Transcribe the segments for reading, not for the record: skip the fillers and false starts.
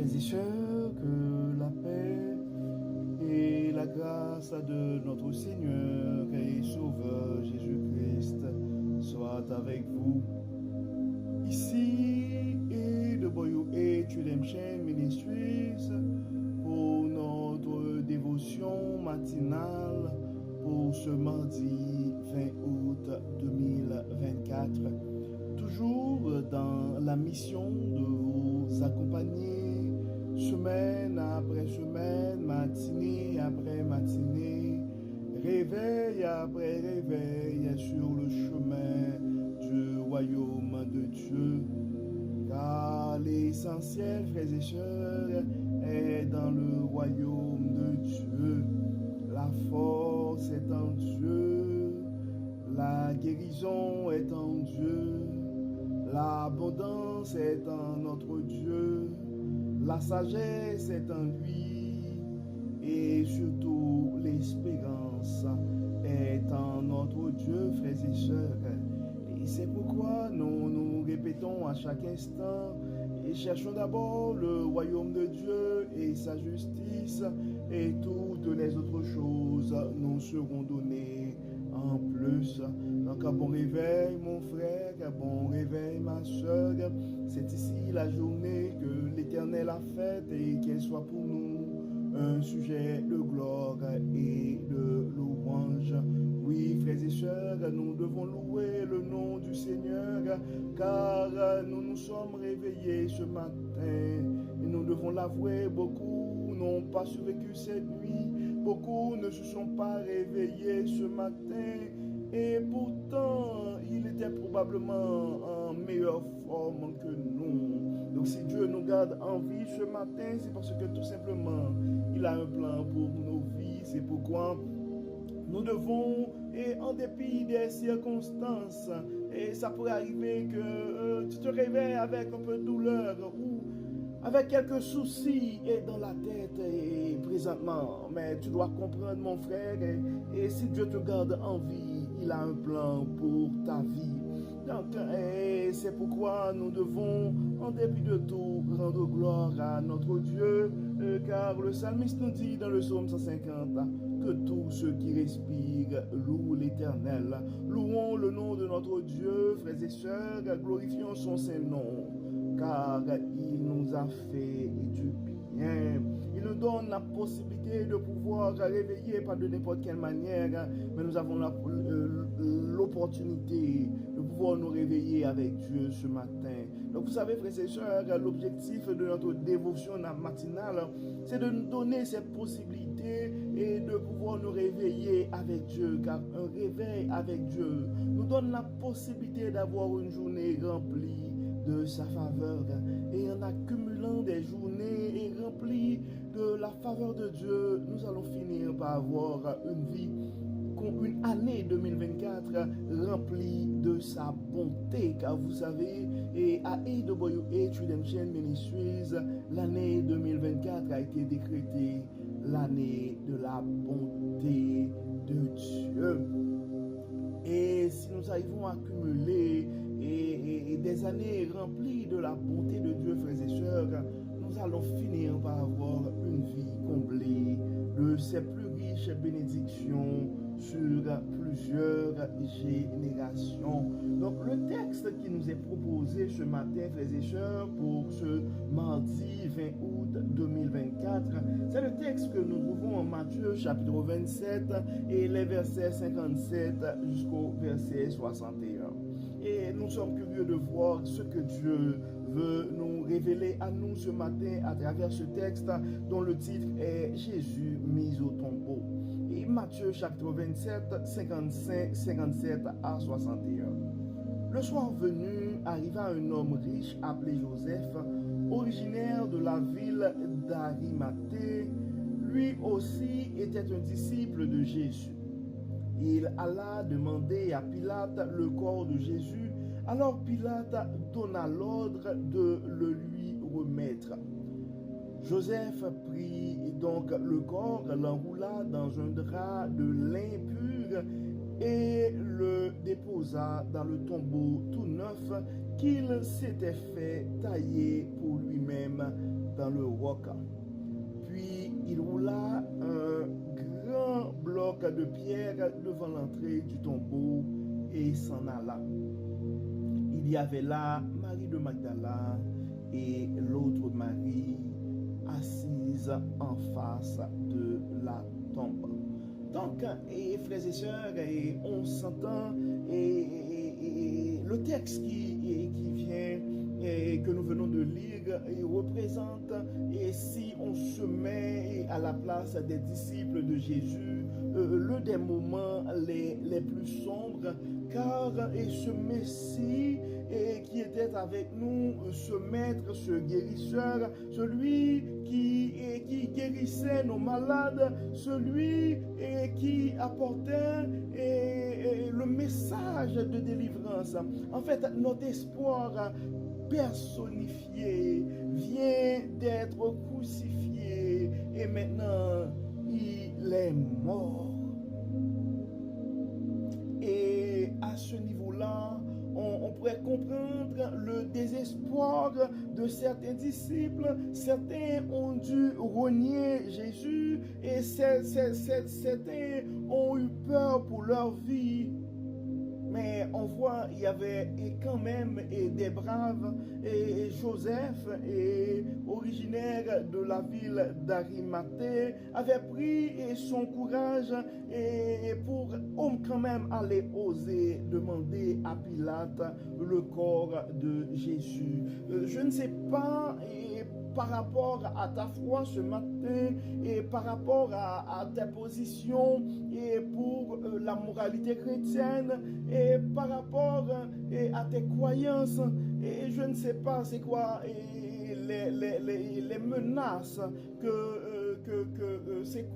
Frères et sœurs, que la paix et la grâce de notre Seigneur et Sauveur Jésus-Christ soient avec vous. Ici et de Boyou et Redemption Ministries pour notre dévotion matinale pour ce mardi 20 août 2024. Toujours dans la mission de vous accompagner semaine après semaine, matinée après matinée, réveil après réveil sur le chemin du royaume de Dieu. Car l'essentiel, frères et sœurs, est dans le royaume de Dieu. La force est en Dieu, la guérison est en Dieu, l'abondance est en notre Dieu, la sagesse est en lui et surtout l'espérance est en notre Dieu, frères et sœurs. Et c'est pourquoi nous répétons à chaque instant et cherchons d'abord le royaume de Dieu et sa justice, et toutes les autres choses nous seront données en plus. Donc un bon réveil mon frère, un bon réveil ma soeur. C'est ici la journée que l'Éternel a faite et qu'elle soit pour nous un sujet de gloire et de louange. Oui, frères et sœurs, nous devons louer le nom du Seigneur, car nous nous sommes réveillés ce matin et nous devons l'avouer, beaucoup n'ont pas survécu cette nuit, beaucoup ne se sont pas réveillés ce matin, et pourtant il était probablement en meilleure forme que nous. Donc si Dieu nous garde en vie ce matin, c'est parce que tout simplement il a un plan pour nos vies. C'est pourquoi nous devons, et en dépit des circonstances, et ça pourrait arriver que tu te réveilles avec un peu de douleur ou avec quelques soucis et dans la tête et présentement, mais tu dois comprendre mon frère, et si Dieu te garde en vie, il a un plan pour ta vie. Donc, c'est pourquoi nous devons, en dépit de tout, rendre gloire à notre Dieu, car le psalmiste nous dit dans le psaume 150 que tous ceux qui respirent louent l'Éternel. Louons le nom de notre Dieu, frères et sœurs, glorifions son Saint-Nom, car il nous a fait du bien. Il nous donne la possibilité de pouvoir réveiller, pas de n'importe quelle manière, mais nous avons l'opportunité de pouvoir nous réveiller avec Dieu ce matin. Donc vous savez, frères et sœurs, l'objectif de notre dévotion matinale, c'est de nous donner cette possibilité et de pouvoir nous réveiller avec Dieu, car un réveil avec Dieu nous donne la possibilité d'avoir une journée remplie de sa faveur, et en accumulant des journées et remplies de la faveur de Dieu, nous allons finir par avoir une année 2024 remplie de sa bonté, car vous savez, et à AWH Redemption Ministries, l'année 2024 a été décrétée l'année de la bonté de Dieu. Et si nous arrivons à accumuler et des années remplies de la bonté de Dieu, frères et sœurs, nous allons finir par avoir une vie comblée de ses plus riches bénédictions sur plusieurs générations. Donc le texte qui nous est proposé ce matin, frères et sœurs, pour ce mardi 20 août 2024, c'est le texte que nous trouvons en Matthieu chapitre 27 et les versets 57 jusqu'au verset 61. Et nous sommes curieux de voir ce que Dieu veut nous révéler à nous ce matin à travers ce texte dont le titre est Jésus mis au tombeau. Et Matthieu chapitre 27, 57 à 61. Le soir venu, arriva un homme riche appelé Joseph, originaire de la ville d'Arimathée. Lui aussi était un disciple de Jésus. Il alla demander à Pilate le corps de Jésus. Alors Pilate donna l'ordre de le lui remettre. Joseph prit donc le corps, l'enroula dans un drap de lin pur et le déposa dans le tombeau tout neuf qu'il s'était fait tailler pour lui-même dans le roc. Puis il roula un grand bloc de pierre devant l'entrée du tombeau et s'en alla. Il y avait là Marie de Magdala et l'autre Marie assise en face de la tombe. Donc, et frères et sœurs, et on s'entend, et le texte qui vient et que nous venons de lire représente, et si on se met à la place des disciples de Jésus, l'un des moments les plus sombres, car ce Messie qui était avec nous, ce maître, ce guérisseur, celui qui guérissait nos malades, celui qui apportait le message de délivrance. En fait, notre espoir personnifié vient d'être crucifié et maintenant il est mort. Et à ce niveau-là, on pourrait comprendre le désespoir de certains disciples. Certains ont dû renier Jésus et certains ont eu peur pour leur vie. Mais on voit, il y avait quand même des braves. Et Joseph, originaire de la ville d'Arimathée, avait pris son courage pour quand même aller oser demander à Pilate le corps de Jésus. Je ne sais pas par rapport à ta foi ce matin et par rapport à ta position et pour la moralité chrétienne et par rapport à tes croyances, et je ne sais pas c'est quoi les menaces c'est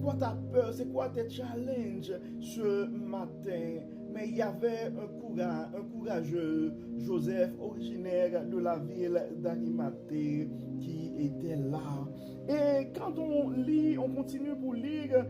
quoi ta peur, c'est quoi tes challenges ce matin. Mais il y avait un courageux Joseph, originaire de la ville d'Arimathée, qui était là. Et quand on lit, on continue pour lire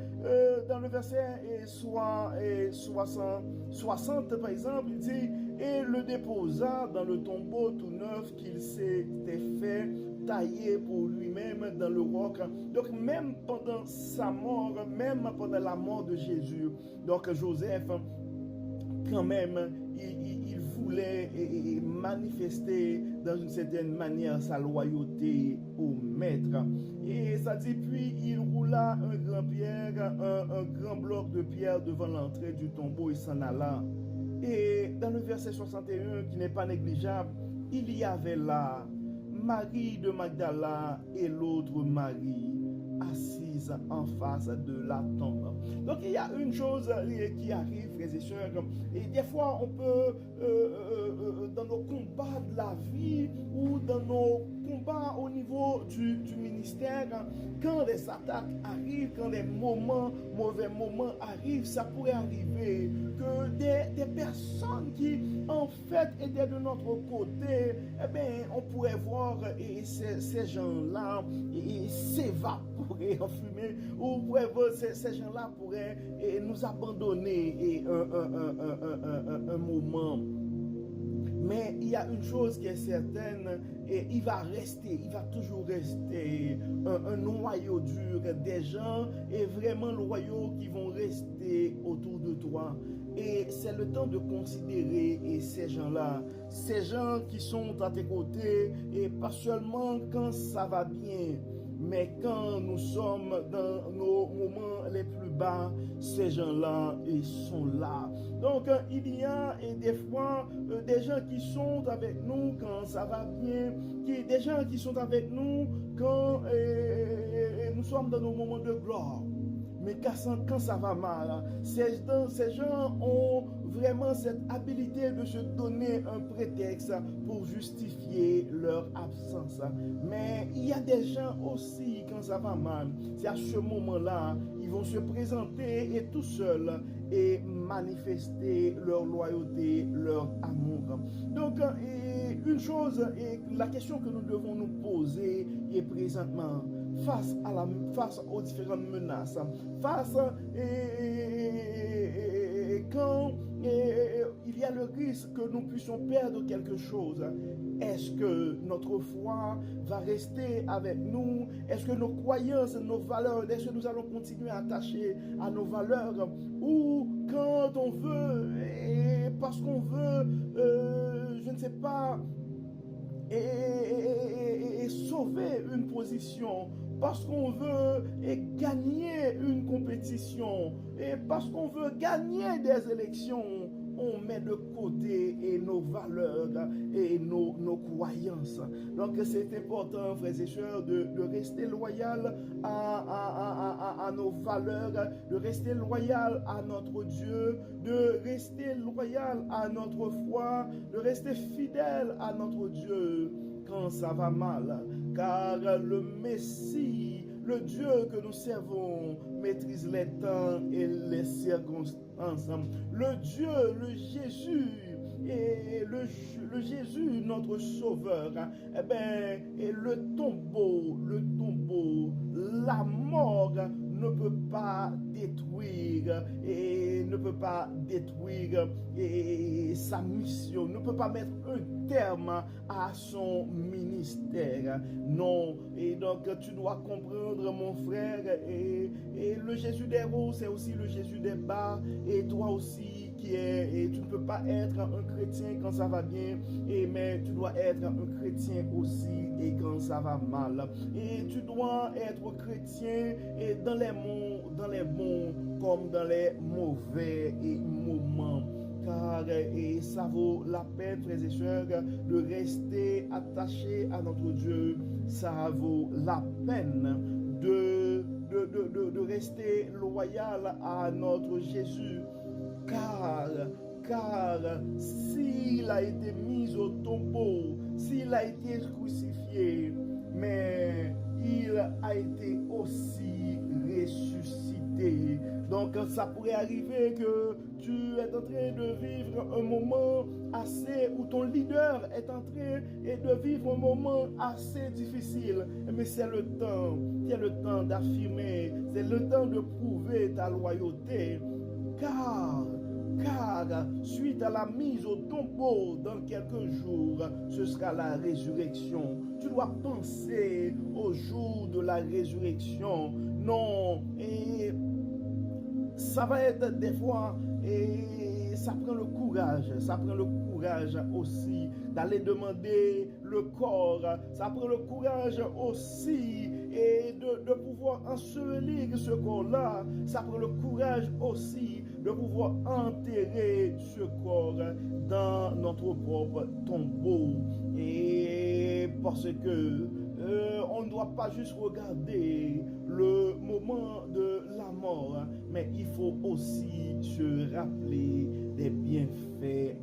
dans le verset 60 par exemple, il dit « Et le déposa dans le tombeau tout neuf qu'il s'était fait tailler pour lui-même dans le roc. » Donc même pendant sa mort, même pendant la mort de Jésus, donc Joseph, quand même, il voulait manifester dans une certaine manière sa loyauté au maître. Et ça dit, puis il roula un grand bloc de pierre devant l'entrée du tombeau et s'en alla. Et dans le verset 61, qui n'est pas négligeable, il y avait là Marie de Magdala et l'autre Marie assise en face de la tombe. Donc il y a une chose qui arrive, frères et sœurs, et des fois on peut, dans nos combats de la vie ou dans nos combats au niveau du ministère, quand les attaques arrivent, quand les mauvais moments arrivent, ça pourrait arriver que des personnes qui en fait étaient de notre côté, eh bien on pourrait voir ces gens-là s'évaporer en fumée, ou ces gens-là pourraient nous abandonner un moment. Mais il y a une chose qui est certaine, et il va toujours rester un noyau dur, des gens et vraiment loyaux qui vont rester autour de toi. Et c'est le temps de considérer ces gens-là, ces gens qui sont à tes côtés, et pas seulement quand ça va bien, mais quand nous sommes dans nos moments les plus bas, ces gens-là, ils sont là. Donc, il y a des fois des gens qui sont avec nous quand ça va bien, des gens qui sont avec nous quand nous sommes dans nos moments de gloire. Mais quand ça va mal, ces gens ont vraiment cette habilité de se donner un prétexte pour justifier leur absence. Mais il y a des gens aussi, quand ça va mal, c'est à ce moment-là, ils vont se présenter et tout seuls et manifester leur loyauté, leur amour. Donc, une chose, et la question que nous devons nous poser est présentement, face aux différentes menaces, quand il y a le risque que nous puissions perdre quelque chose, est-ce que notre foi va rester avec nous? Est-ce que nos croyances, nos valeurs, est-ce que nous allons continuer à attacher à nos valeurs? Ou quand on veut, et parce qu'on veut, je ne sais pas, et sauver une position, parce qu'on veut gagner une compétition, et parce qu'on veut gagner des élections, on met de côté nos valeurs et nos croyances. Donc c'est important, frères et sœurs, de rester loyal à nos valeurs, de rester loyal à notre Dieu, de rester loyal à notre foi, de rester fidèle à notre Dieu quand ça va mal. Car le Messie, le Dieu que nous servons, maîtrise les temps et les circonstances. Le Dieu, le Jésus, et le Jésus, notre Sauveur, eh bien, et le tombeau, la mort ne peut pas détruire et sa mission, ne peut pas mettre un terme à son ministère. Non, et donc tu dois comprendre, mon frère, et le Jésus des hauts, c'est aussi le Jésus des bas, et toi aussi et tu ne peux pas être un chrétien quand ça va bien, mais tu dois être un chrétien aussi et quand ça va mal. Et tu dois être chrétien et dans les bons comme dans les mauvais moments. Car ça vaut la peine, frères et sœurs, de rester attaché à notre Dieu. Ça vaut la peine de rester loyal à notre Jésus. Car s'il a été mis au tombeau, s'il a été crucifié, mais il a été aussi ressuscité. Donc ça pourrait arriver que tu es en train de vivre un moment où ton leader est en train de vivre un moment assez difficile. Mais c'est le temps d'affirmer, c'est le temps de prouver ta loyauté. Car suite à la mise au tombeau dans quelques jours, ce sera la résurrection. Tu dois penser au jour de la résurrection. Non, et ça va être des fois, et ça prend le courage aussi d'aller demander le corps. Ça prend le courage aussi et de pouvoir ensevelir ce corps-là. Ça prend le courage aussi de pouvoir enterrer ce corps dans notre propre tombeau. Et parce que on ne doit pas juste regarder le moment de la mort, mais il faut aussi se rappeler des bienfaits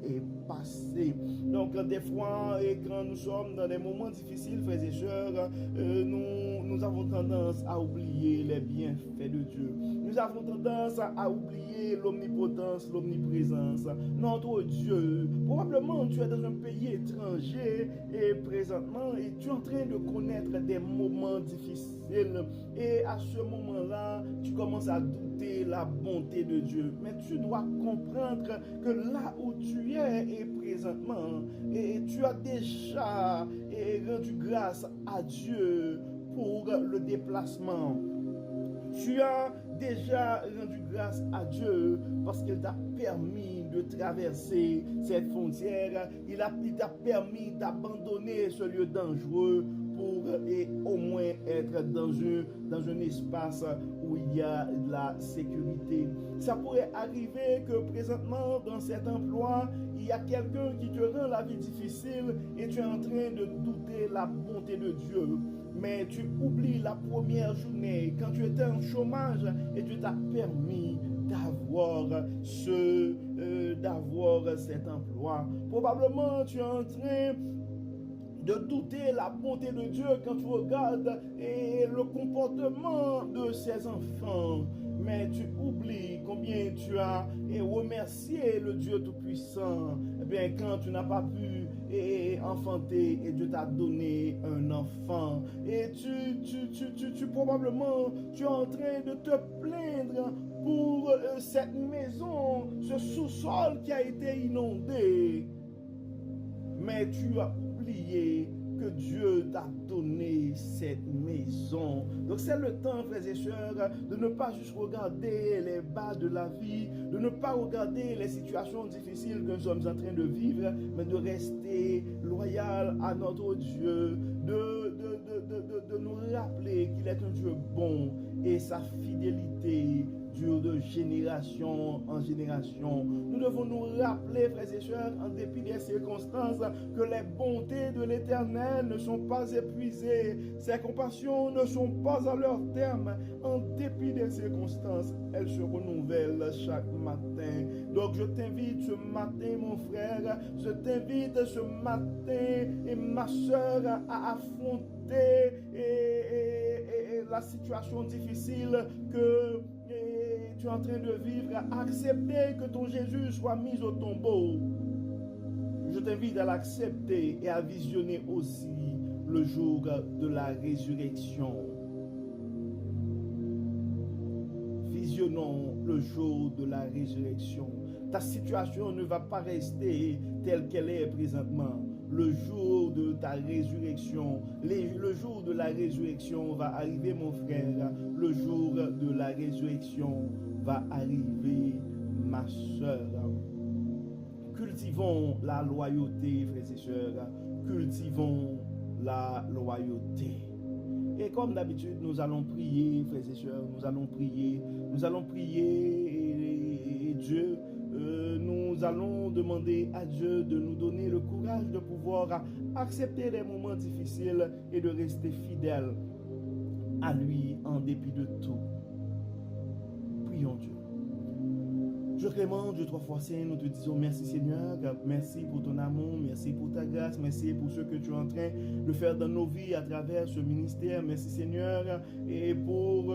passés. Donc des fois, et quand nous sommes dans des moments difficiles, frères et sœurs, nous avons tendance à oublier les bienfaits de Dieu. Nous avons tendance à oublier l'omnipotence, l'omniprésence. Notre Dieu, probablement tu es dans un pays étranger et présentement, et tu es en train de connaître des moments difficiles. Et à ce moment-là, tu commences à douter la bonté de Dieu. Mais tu dois comprendre que là où tu es et présentement, et tu as déjà rendu grâce à Dieu pour le déplacement. Tu as déjà rendu grâce à Dieu parce qu'il t'a permis de traverser cette frontière. Il t'a permis d'abandonner ce lieu dangereux pour au moins être dans un espace où il y a de la sécurité. Ça pourrait arriver que présentement dans cet emploi, il y a quelqu'un qui te rend la vie difficile et tu es en train de douter la bonté de Dieu. Mais tu oublies la première journée quand tu étais en chômage et tu t'as permis d'avoir cet emploi. Probablement tu es en train de douter la bonté de Dieu quand tu regardes le comportement de ses enfants. Mais tu oublies combien tu as remercié le Dieu Tout-Puissant. Eh bien, quand tu n'as pas pu enfanter et Dieu t'a donné un enfant. Et tu probablement, tu es en train de te plaindre pour cette maison, ce sous-sol qui a été inondé. Mais tu as oublié oublié que Dieu t'a donné cette maison. Donc c'est le temps, frères et sœurs, de ne pas juste regarder les bas de la vie, de ne pas regarder les situations difficiles que nous sommes en train de vivre, mais de rester loyal à notre Dieu, de nous rappeler qu'il est un Dieu bon et sa fidélité dure de génération en génération. Nous devons nous rappeler, frères et sœurs, en dépit des circonstances, que les bontés de l'Éternel ne sont pas épuisées. Ses compassions ne sont pas à leur terme. En dépit des circonstances, elles se renouvellent chaque matin. Donc je t'invite ce matin, mon frère, je t'invite ce matin, et ma sœur, à affronter la situation difficile que tu es en train de vivre, à accepter que ton Jésus soit mis au tombeau. Je t'invite à l'accepter et à visionner aussi le jour de la résurrection. Visionnons le jour de la résurrection. Ta situation ne va pas rester telle qu'elle est présentement. Le jour de ta résurrection, le jour de la résurrection va arriver, mon frère. Le jour de la résurrection va arriver, ma soeur. Cultivons la loyauté, frères et sœurs. Cultivons la loyauté. Et comme d'habitude, nous allons prier, frères et sœurs. Nous allons prier. Nous allons prier et Dieu. Nous allons demander à Dieu de nous donner le courage de pouvoir accepter les moments difficiles et de rester fidèles à lui en dépit de tout. Prions Dieu. Dieu clément, Dieu trois fois saint, nous te disons merci Seigneur, merci pour ton amour, merci pour ta grâce, merci pour ce que tu es en train de faire dans nos vies à travers ce ministère, merci Seigneur, et pour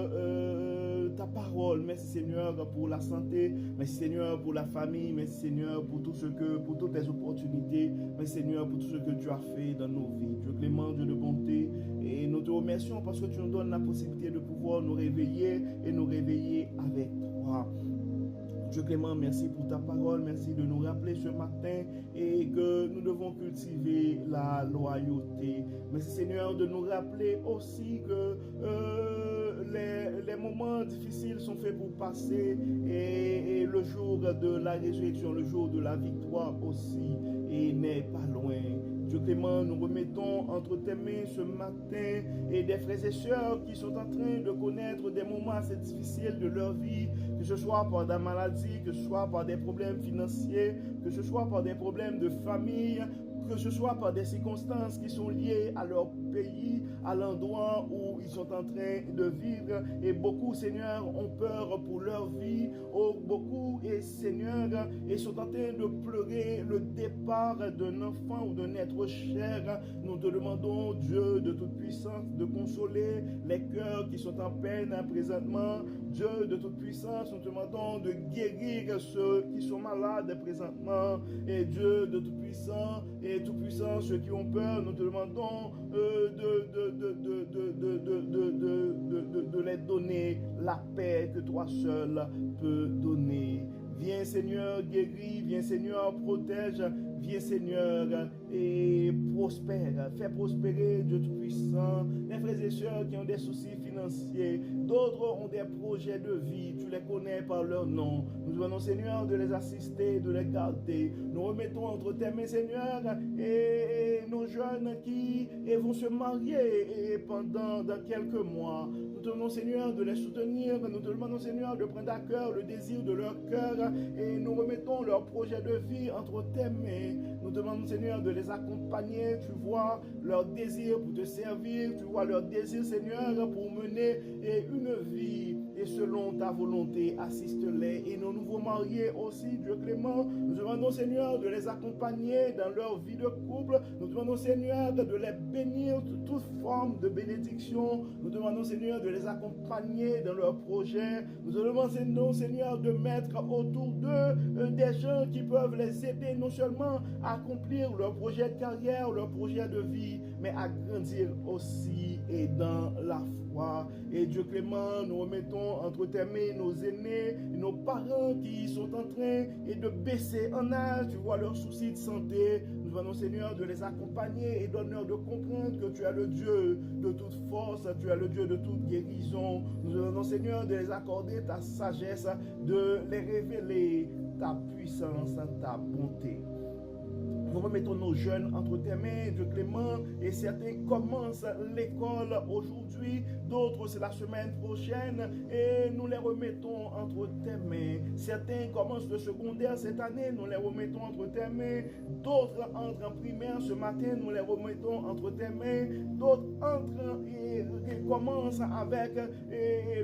ta parole, merci Seigneur pour la santé, merci Seigneur pour la famille, merci Seigneur pour toutes tes opportunités, merci Seigneur pour tout ce que tu as fait dans nos vies. Dieu clément, Dieu de bonté, et nous te remercions parce que tu nous donnes la possibilité de pouvoir nous réveiller et nous réveiller avec toi. Dieu clément, merci pour ta parole, merci de nous rappeler ce matin et que nous devons cultiver la loyauté. Merci Seigneur de nous rappeler aussi que les moments difficiles sont faits pour passer et le jour de la résurrection, le jour de la victoire aussi n'est pas loin. Dieu clément, nous remettons entre tes mains ce matin et des frères et sœurs qui sont en train de connaître des moments assez difficiles de leur vie, que ce soit par des maladies, que ce soit par des problèmes financiers, que ce soit par des problèmes de famille, que ce soit par des circonstances qui sont liées à leur pays, à l'endroit où ils sont en train de vivre. Et beaucoup, Seigneur, ont peur pour leur vie. Oh, beaucoup, et Seigneur, ils sont en train de pleurer le départ d'un enfant ou d'un être cher. Nous te demandons, Dieu de toute puissance, de consoler les cœurs qui sont en peine présentement. Dieu de toute puissance, nous te demandons de guérir ceux qui sont malades présentement. Et Dieu de toute puissance, et tout puissant, ceux qui ont peur, nous te demandons de les donner la paix que toi seul peux donner. Viens Seigneur, guéris, viens Seigneur, protège, viens Seigneur et prospère, fais prospérer Dieu Tout-Puissant, les frères et sœurs qui ont des soucis financiers, d'autres ont des projets de vie, tu les connais par leur nom. Nous demandons Seigneur de les assister, de les garder. Nous remettons entre tes mains Seigneur et nos jeunes qui vont se marier dans quelques mois. Nous te demandons Seigneur de les soutenir, nous te demandons Seigneur de prendre à cœur le désir de leur cœur et nous remettons leur projet de vie entre tes mains. Nous demandons Seigneur de les accompagner, tu vois leur désir pour te servir, tu vois leur désir Seigneur pour mener une vie et selon ta volonté, assiste-les. Et nos nouveaux mariés aussi, Dieu clément, nous demandons Seigneur de les accompagner dans leur vie de couple. Nous demandons Seigneur de les bénir de toute forme de bénédiction. Nous demandons Seigneur de les accompagner dans leurs projets. Nous demandons Seigneur de mettre autour d'eux des gens qui peuvent les aider non seulement à accomplir leur projet de carrière, leur projet de vie, mais à grandir aussi et dans la foi. Et Dieu clément, nous remettons entre tes mains nos aînés, nos parents qui sont en train de baisser en âge, tu vois leurs soucis de santé. Nous Nous demandons, Seigneur, de les accompagner et donne-leur de comprendre que tu es le Dieu de toute force, tu es le Dieu de toute guérison. Nous demandons, Seigneur, de les accorder ta sagesse, de les révéler ta puissance, ta bonté. Nous remettons nos jeunes entre tes mains, Dieu clément, et certains commencent l'école aujourd'hui, d'autres c'est la semaine prochaine, et nous les remettons entre tes mains. Certains commencent le secondaire cette année, nous les remettons entre tes mains. D'autres entrent en primaire ce matin, nous les remettons entre tes mains. D'autres entrent et commencent avec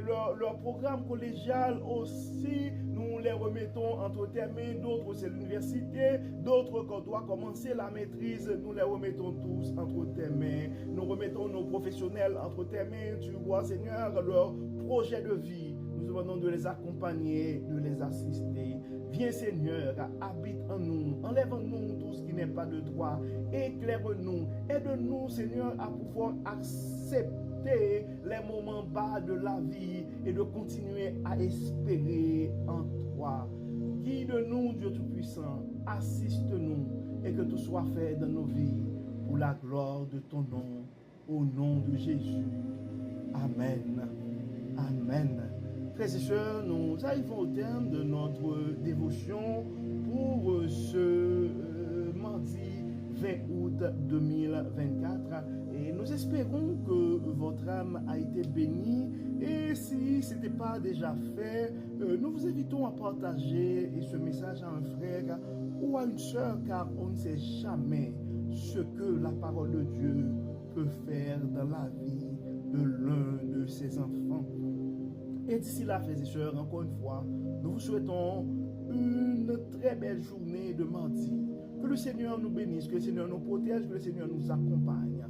leur programme collégial aussi, nous les remettons entre tes mains. D'autres c'est l'université, d'autres qu'on doit commencer la maîtrise, nous les remettons tous entre tes mains. Nous remettons nos professionnels entre tes mains. Tu vois, Seigneur, leur projet de vie. Nous demandons de les accompagner, de les assister. Viens, Seigneur, habite en nous. Enlève en nous tout ce qui n'est pas de toi. Éclaire-nous. Aide-nous, Seigneur, à pouvoir accepter les moments bas de la vie et de continuer à espérer en toi. Guide-nous, Dieu Tout-Puissant. Assiste-nous et que tout soit fait dans nos vies pour la gloire de ton nom. Au nom de Jésus. Amen. Amen. Frères et sœurs, nous arrivons au terme de notre dévotion pour ce mardi 20 août 2024 et nous espérons que votre âme a été bénie et si ce n'était pas déjà fait, nous vous invitons à partager ce message à un frère ou à une sœur car on ne sait jamais ce que la parole de Dieu peut faire dans la vie de l'un de ses enfants. Et d'ici là, frères et sœurs, encore une fois, nous vous souhaitons une très belle journée de mardi. Que le Seigneur nous bénisse, que le Seigneur nous protège, que le Seigneur nous accompagne.